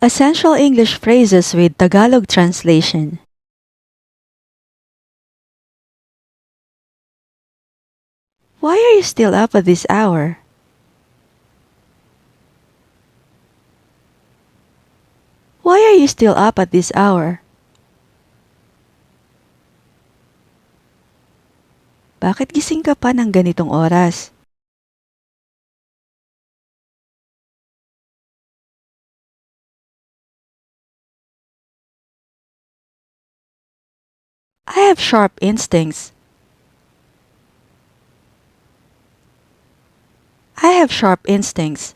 Essential English phrases with Tagalog translation. Why are you still up at this hour? Why are you still up at this hour? Bakit gising ka pa ng ganitong oras? I have sharp instincts. I have sharp instincts.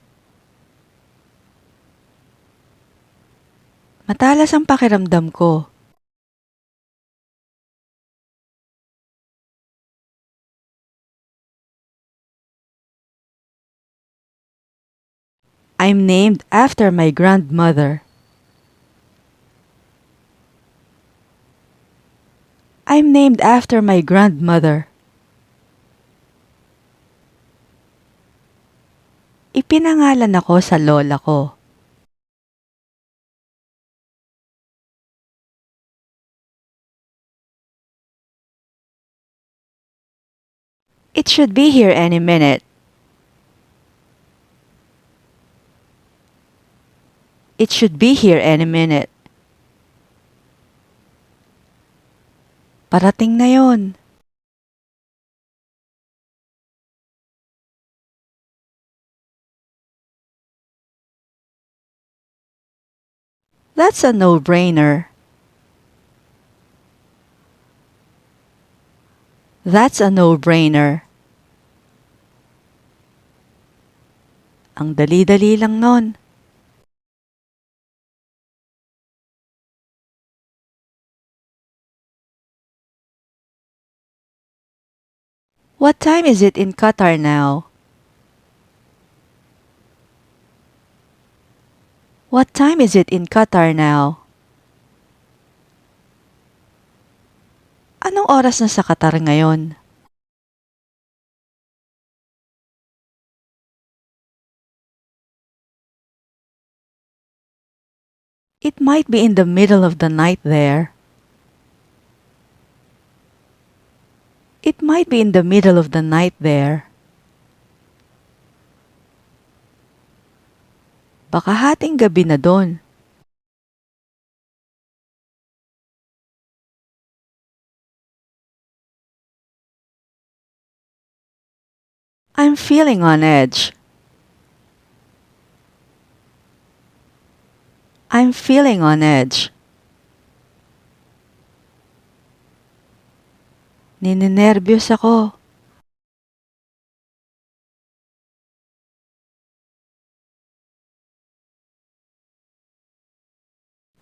Matalas ang pakiramdam ko. I'm named after my grandmother. I'm named after my grandmother. Ipinangalan ako sa lola ko. It should be here any minute. It should be here any minute. Parating na yon. That's a no-brainer. That's a no-brainer. Ang dali-dali lang nun. What time is it in Qatar now? What time is it in Qatar now? Anong oras na sa Qatar ngayon? It might be in the middle of the night there. It might be in the middle of the night there. Baka hating gabi na doon. I'm feeling on edge. I'm feeling on edge. Ninenervyos ako.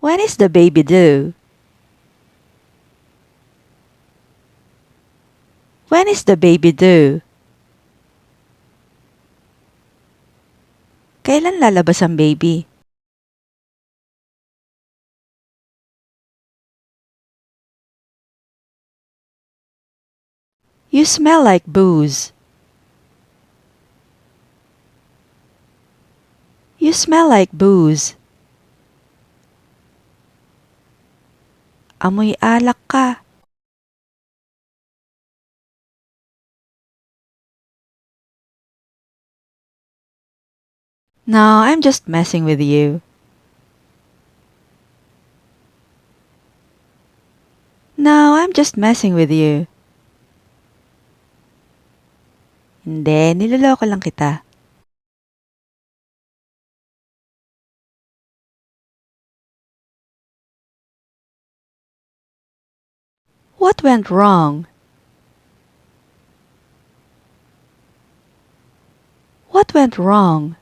When is the baby due? When is the baby due? Kailan lalabas ang baby? You smell like booze. You smell like booze. Amoy alak ka. No, I'm just messing with you. No, I'm just messing with you. Hindi, niloloko lang kita. What went wrong? What went wrong?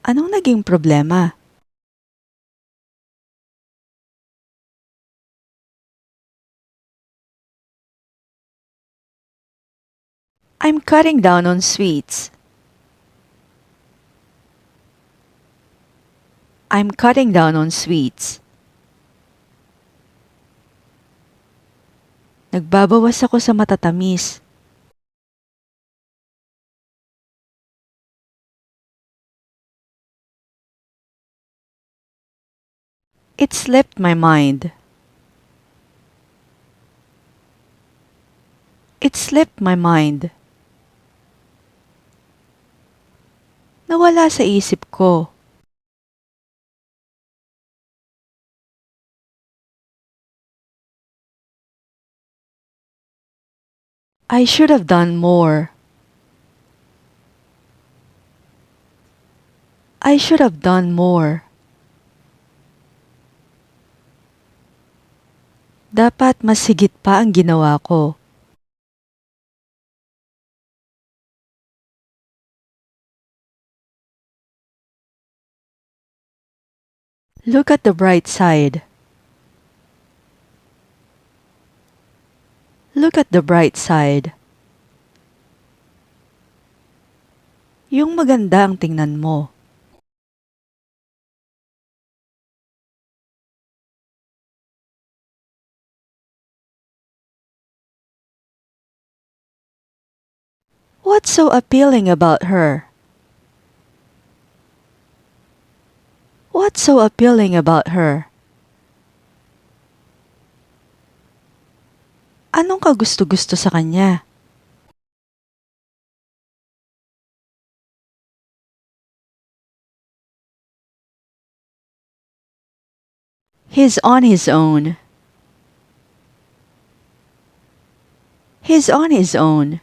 Anong naging problema? I'm cutting down on sweets. I'm cutting down on sweets. Nagbabawas ako sa matatamis. It slipped my mind. It slipped my mind. Nawala sa isip ko. I should have done more. I should have done more. Dapat mas higit pa ang ginawa ko. Look at the bright side. Look at the bright side. Yung maganda ang tingnan mo. What's so appealing about her? What's so appealing about her? Anong kagusto-gusto sa kanya? He's on his own. He's on his own.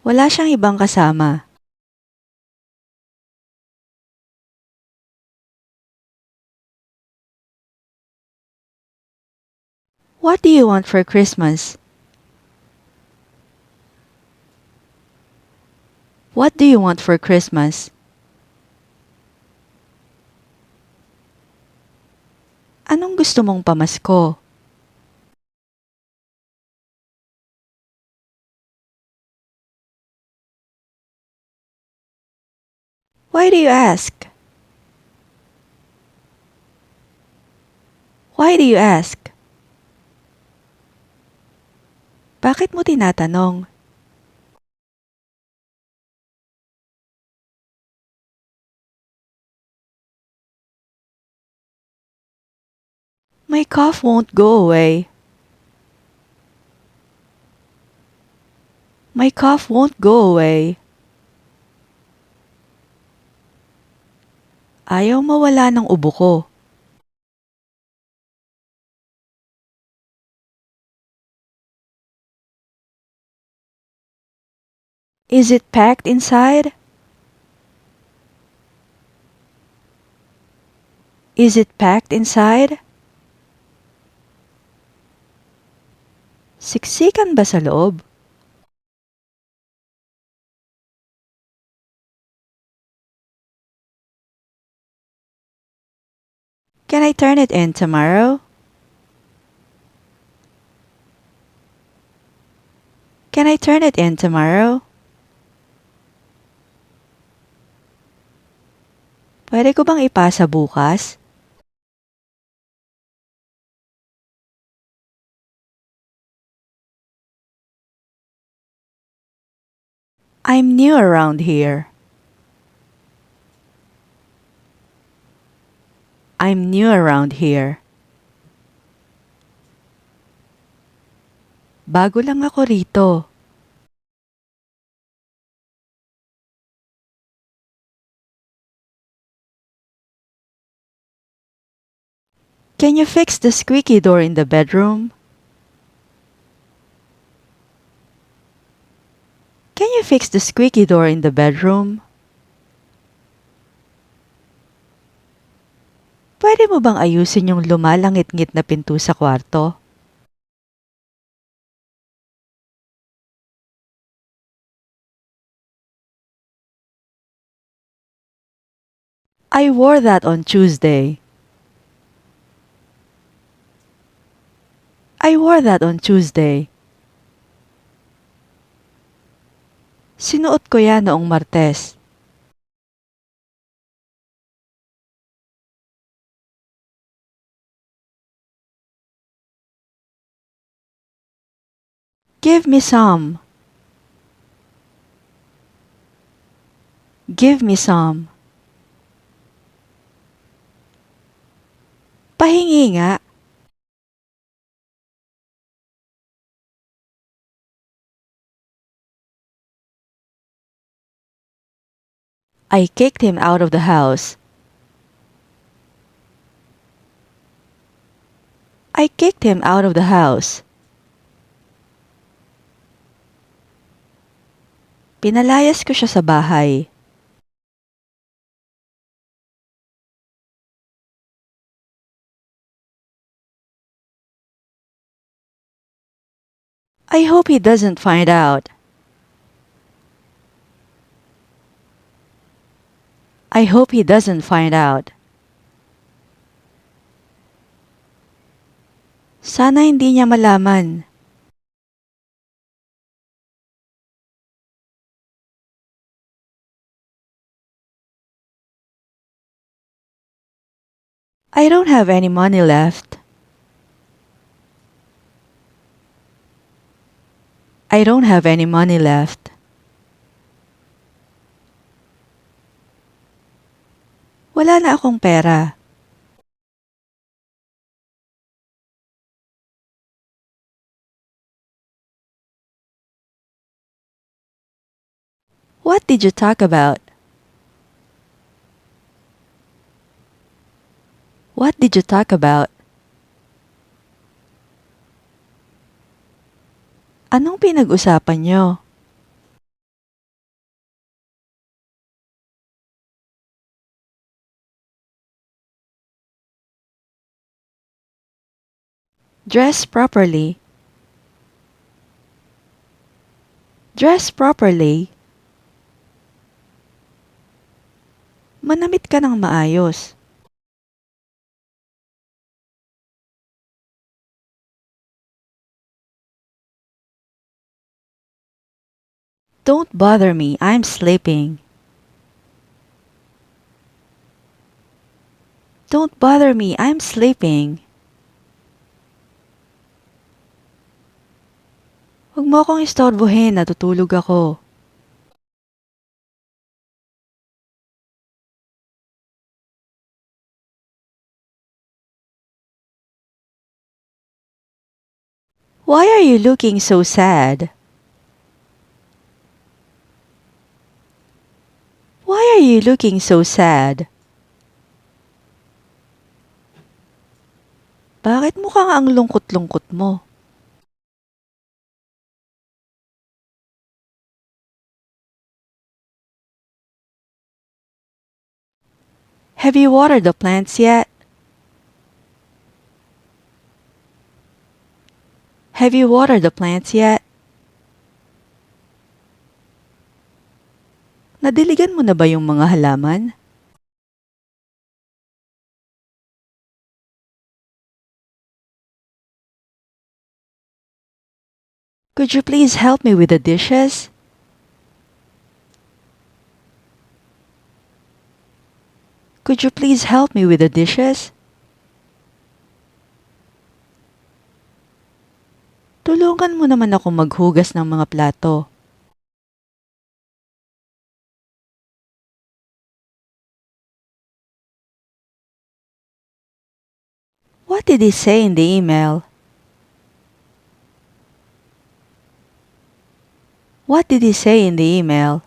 Wala siyang ibang kasama. What do you want for Christmas? What do you want for Christmas? Anong gusto mong pamasko? Why do you ask? Why do you ask? Bakit mo tinatanong? My cough won't go away. My cough won't go away. Ayaw mawala ng ubo ko. Is it packed inside? Is it packed inside? Siksikan ba sa loob? Can I turn it in tomorrow? Can I turn it in tomorrow? Pwede ko bang ipasa bukas? I'm new around here. I'm new around here. Bago lang ako rito. Can you fix the squeaky door in the bedroom? Can you fix the squeaky door in the bedroom? Pwede mo bang ayusin yung lumalangit-ngit na pinto sa kwarto? I wore that on Tuesday. I wore that on Tuesday. Sinuot ko yan noong Martes. Give me some. Give me some. Pahingi nga. I kicked him out of the house. I kicked him out of the house. Pinalayas ko siya sa bahay. I hope he doesn't find out. I hope he doesn't find out. Sana hindi niya malaman. I don't have any money left. I don't have any money left. Wala na akong pera. What did you talk about? What did you talk about? Anong pinag-usapan niyo? Dress properly. Dress properly. Manamit ka ng maayos. Don't bother me, I'm sleeping. Don't bother me, I'm sleeping. Huwag mo akong istorbohin, natutulog ako. Why are you looking so sad? Why are you looking so sad? Bakit mukhang ang lungkot-lungkot mo? Have you watered the plants yet? Have you watered the plants yet? Nadiligan mo na ba yung mga halaman? Could you please help me with the dishes? Could you please help me with the dishes? Tulungan mo naman ako maghugas ng mga plato. What did he say in the email? What did he say in the email?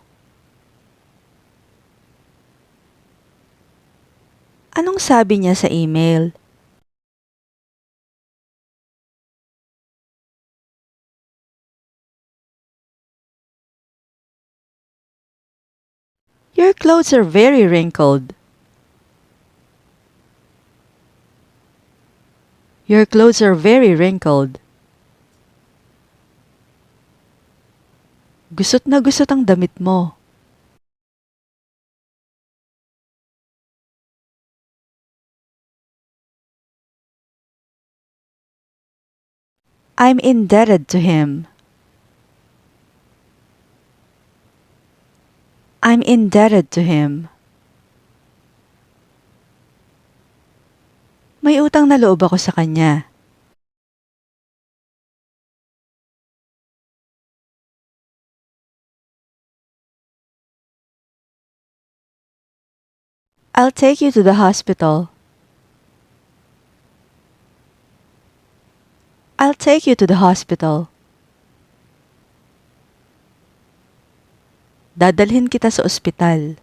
Anong sabi niya sa email? Your clothes are very wrinkled. Your clothes are very wrinkled. Gusot na gusot ang damit mo. I'm indebted to him. I'm indebted to him. May utang na loob ako sa kanya. I'll take you to the hospital. I'll take you to the hospital. Dadalhin kita sa ospital.